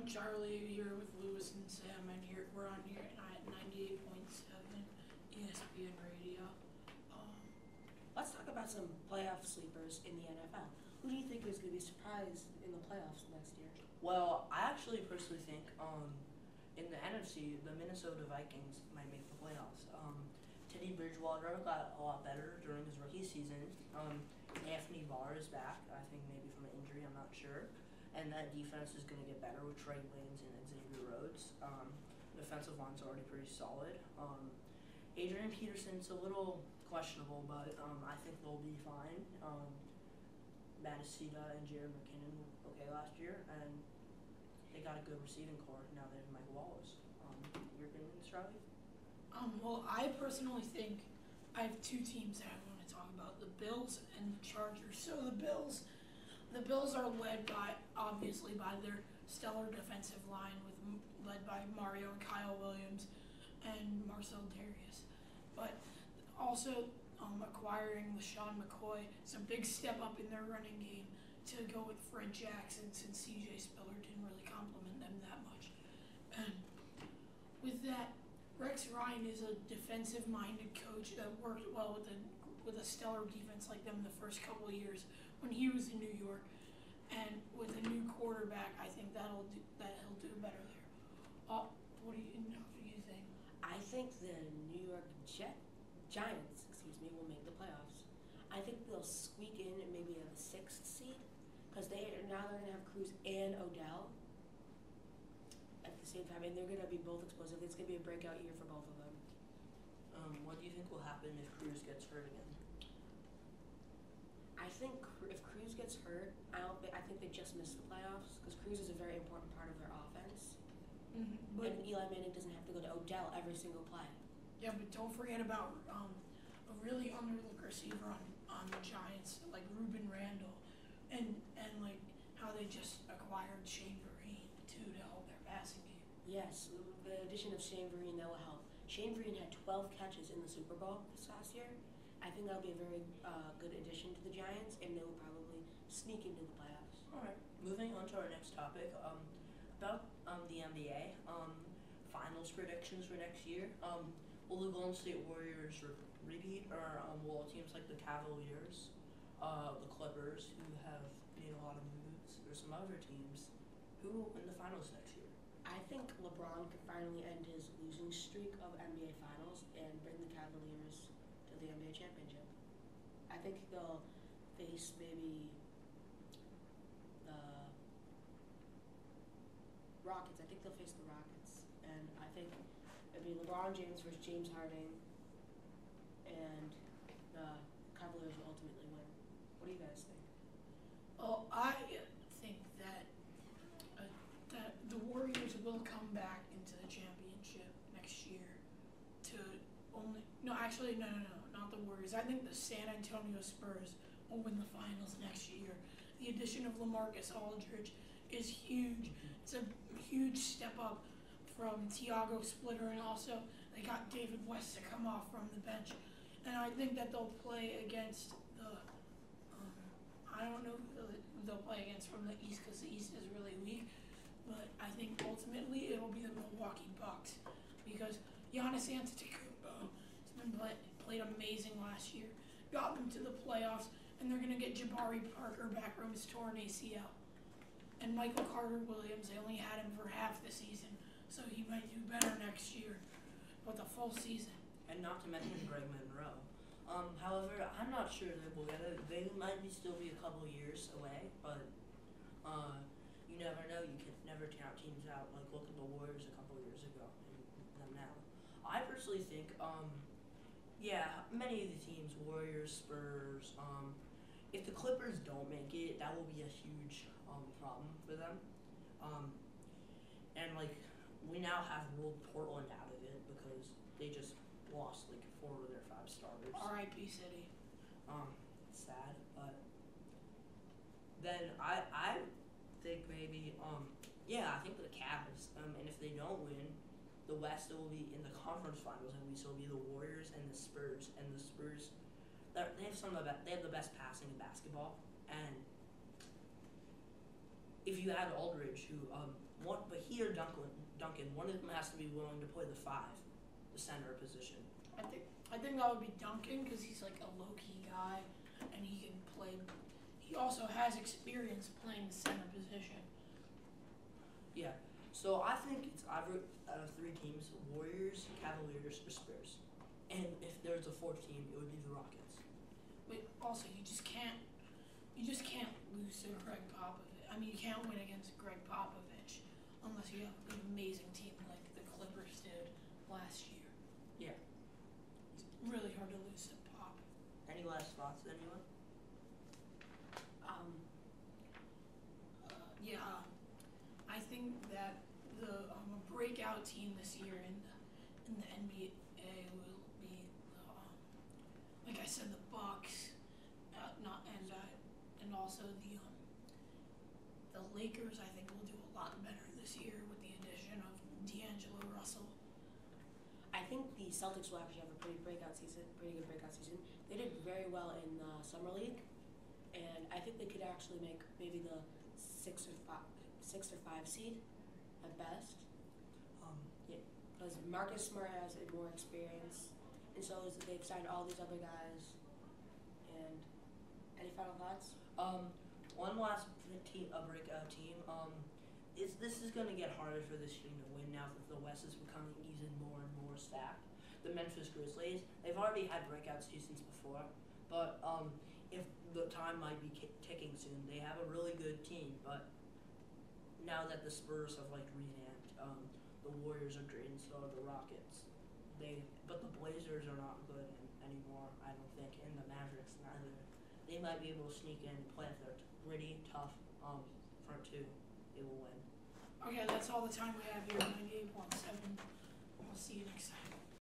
Charlie here with Lewis and Sam, and we're on here at 98.7 ESPN Radio. Um, Let's talk about some playoff sleepers in the NFL. Who do you think is going to be surprised in the playoffs next year? Well, I actually personally think in the NFC, the Minnesota Vikings might make the playoffs. Teddy Bridgewater got a lot better during his rookie season. Anthony Barr is back, I think maybe from an injury, I'm not sure. And that defense is going to get better with Trey Waynes and Xavier Rhodes. The defensive line's already pretty solid. Adrian Peterson's a little questionable, but I think they'll be fine. Matt Asita and Jared McKinnon were okay last year, and they got a good receiving core now they have Mike Wallace. Your opinions, Charlie? well, I personally think I have two teams that I want to talk about: the Bills and the Chargers. So the Bills are led by obviously by their stellar defensive line, led by Mario and Kyle Williams and Marcel Darius, but also acquiring LaShawn McCoy. It's a big step up in their running game to go with Fred Jackson, since C.J. Spiller didn't really compliment them that much. And with that, Rex Ryan is a defensive-minded coach that worked well with a stellar defense like them the first couple of years when he was in New York. And with a new quarterback, I think he'll do better there. What do you think? I think the New York Giants, will make the playoffs. I think they'll squeak in at maybe a 6th seed because they're going to have Cruz and Odell at the same time, and they're going to be both explosive. It's going to be a breakout year for both of them. What do you think will happen if Cruz gets hurt again? I think if Cruz gets hurt, I think they just miss the playoffs because Cruz is a very important part of their offense. Mm-hmm. And Eli Manning doesn't have to go to Odell every single play. Yeah, but don't forget about a really underlooked receiver on the Giants, like Ruben Randall, and like how they just acquired Shane Vereen too to help their passing game. Yes, the addition of Shane Vereen, that will help. Shane Vereen had 12 catches in the Super Bowl this last year. I think that'll be a very good addition to the Giants, and they will probably sneak into the playoffs. All right. Moving on to our next topic, about the NBA. Finals predictions for next year. Will the Golden State Warriors repeat, or will teams like the Cavaliers, the Clippers, who have made a lot of moves, or some other teams, who will win the finals next year? I think LeBron could finally end his losing streak of NBA Finals and bring the Cavaliers to the NBA championship. I think they'll face maybe the Rockets. I think they'll face the Rockets. And I think it'll be LeBron James versus James Harden, and the Cavaliers will ultimately win. What do you guys think? Well, I think that the Warriors will come back into the championship next year. Not the Warriors. I think the San Antonio Spurs will win the finals next year. The addition of LaMarcus Aldridge is huge. It's a huge step up from Tiago Splitter, and also they got David West to come off from the bench. And I think that they'll play against I don't know who they'll play against from the East, because the East is really weak. But I think ultimately it'll be the Milwaukee Bucks, because Giannis Antetokounmpo has played amazing last year, got them to the playoffs, and they're going to get Jabari Parker back from his torn ACL. And Michael Carter-Williams, they only had him for half the season, so he might do better next year with a full season. And not to mention Greg Monroe. However, I'm not sure they will get it. They might still be a couple years away, but you never know. You can never count teams out. Like, look at the Warriors a couple years ago and them now. I personally think, many of the teams, Warriors, Spurs, if the Clippers don't make it, that will be a huge problem for them. And, like, we now have ruled Portland out of it because they just lost, like, 4 of their 5 starters. R.I.P. City. It's sad, but then I think maybe, I think the Cavs, and if they don't win the West, it will be in the conference finals, at least it'll be the Warriors and the Spurs, they have the best passing in basketball, and if you add Aldridge, who, but he or Duncan, one of them has to be willing to play the 5, the center position. I think that would be Duncan because he's like a low key guy, and he can play. He also has experience playing the center position. Yeah. So I think it's either out of 3 teams: Warriors, Cavaliers, or Spurs. And if there's a 4th team, it would be the Rockets. But also, you just can't lose to Greg Popovich. I mean, you can't win against Greg Popovich unless you have an amazing team like the Clippers did last year. Yeah. It's really hard to lose to Pop. Any last thoughts, anyone? I think that the breakout team this year in the NBA will be like I said, the Bucks, and also the Lakers. I think will do a lot better this year with the addition of D'Angelo Russell. I think the Celtics will actually have a pretty good breakout season. They did very well in the summer league, and I think they could actually make maybe the 6 or 5 seed at best. Because Marcus Smart has more experience, and so they've signed all these other guys. And any final thoughts? One last breakout team. This is going to get harder for this team to win now that the West is becoming even more and more stacked. The Memphis Grizzlies, they've already had breakout seasons before, but if the time might be ticking soon. They have a really good team, but now that the Spurs have revamped, the Warriors are great, and so are the Rockets. But the Blazers are not good anymore, I don't think, and the Mavericks neither. They might be able to sneak in and play if they're gritty, tough, front 2. They will win. Okay, that's all the time we have here.